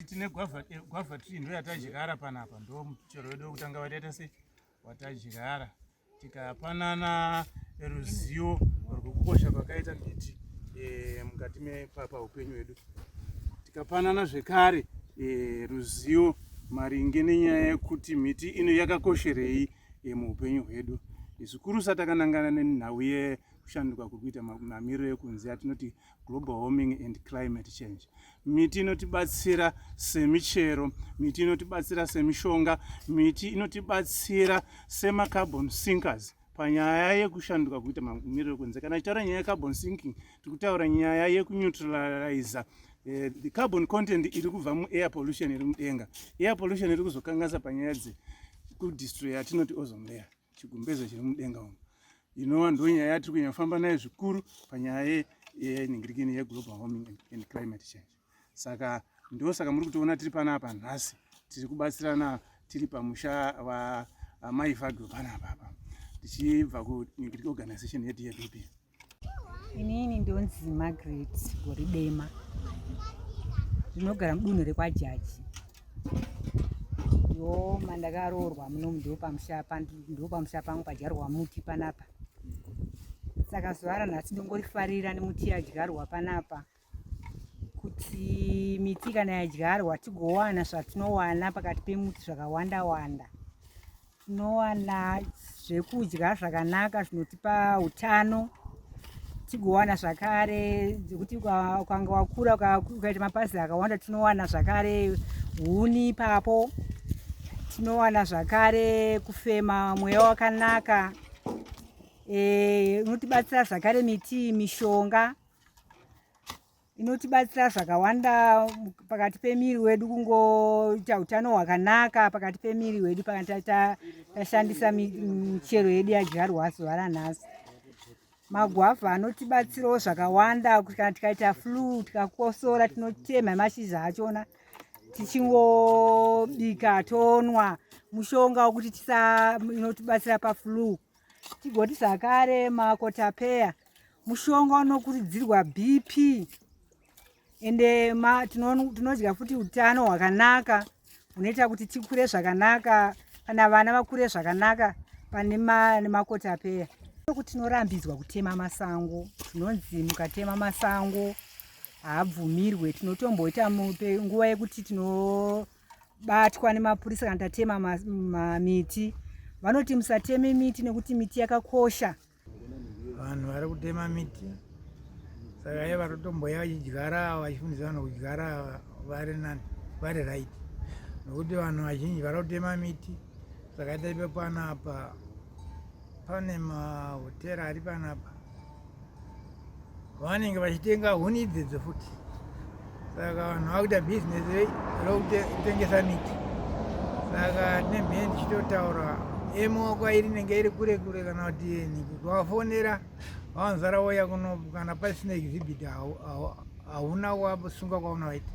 Tine guava tree ndo yatadyara panapa, ndo muchero wedu wekutanga wataita sei watadyara. Tikapanana ruzivo rwekukosha kwakaita miti mukati paupenyu hwedu. Tikapanana zvekare ruzivo maringe nenyaya yekuti miti ino yakakosherei muupenyu hwedu. Zvikuru satakanangana nenhau yekushanduka kurikuita mamiriro ekunze atinoti global warming and climate change. Miti inotibatsira semichero, miti inotibatsira semishonga, miti inotibatsira semacarbon sinkers panyaya yekushanduka kuita mamiriro ekunze. Kana tichitaura nyaya yecarbon sinking, tikutaura nyaya yekuneutralize the carbon content iri kubva muair pollution iri mudenga. Air pollution iri kuzokanganisa panyaya dzekudestroy yatinoti ozone layer, chigumbezo chiri mudenga umo. Inova ndo nyaya yatiri kunyafamba nayo zvikuru panyaya yenhingirikini yeglobal warming and climate change. Saka ndosaka muri kutoona tiri panapa nhasi tiri kubatsirana tiri pamusha wamai VAGARI panapa tichibva kunhingirika organization yedu yePP. Inini ndonzi Margaret Goridema, ndinogara mudunhu rekwaJaji. Ndo mandakaroorwa muno ndo pamusha pangu padyarwa muti panapa. Saka zuva ranhasi ndongorifarira nemuti yadyarwa panapa, kuti miti kana yadyarwa tigowana zvatinowana pakati pemuti zvakawanda wanda. Tinowana zvekudya zvakanaka zvinotipa utano, tigowana zvakare zvekuti ukanga wakura ukaita mapazi akawanda tinowana zvakare huni ipapo, tinowana zvakare kufema mweya wakanaka. Inotibatsira zvakare miti mishonga, inotibatsira zvakawanda pakati pemiri wedu, kungoita utano hwakanaka pakati pemiri wedu pakati tashandisa michero yedu yadyarwa zuva ranhasi. Magwavha anotibatsirawo zvakawanda, kana tikaita flu tikakosora tinotema mashizha achona tichingobika tonwa, mushonga wekuti inotibatsira paflu. Tigoti zvakare makotapeya mushonga unokurudzirwa BP, ende tinodya futi utano hwakanaka hunoita kuti tikure zvakanaka, kana vana vakure zvakanaka pane makotapeya. Kuti tinorambidzwa kutema masango, tinonzi mukatema masango haabvumirwe. Tinotomboita nguva yekuti tinobatwa nemapurisa kana tatema miti, vanoti musateme miti nekuti miti yakakosha. Vanhu vari kutema miti, saka iye varikutomboya vachidyara, vachifundisa vanhu kudyara vari right, nokuti vanhu vazhinji vari kutema miti. Zvakaita ipe panapa pane mahotera ari panapa, vanenge vachitenga huni idzodzo futi. Saka vanhu vakuita bhizinesi rokutengesa miti. Saka tine mheni tichitotaura emaoko irinenge iri kure kure, kana kuti kuvafonera vanzara wauya kuno kana pasina exhibit hauna wasunga kwaunovaita.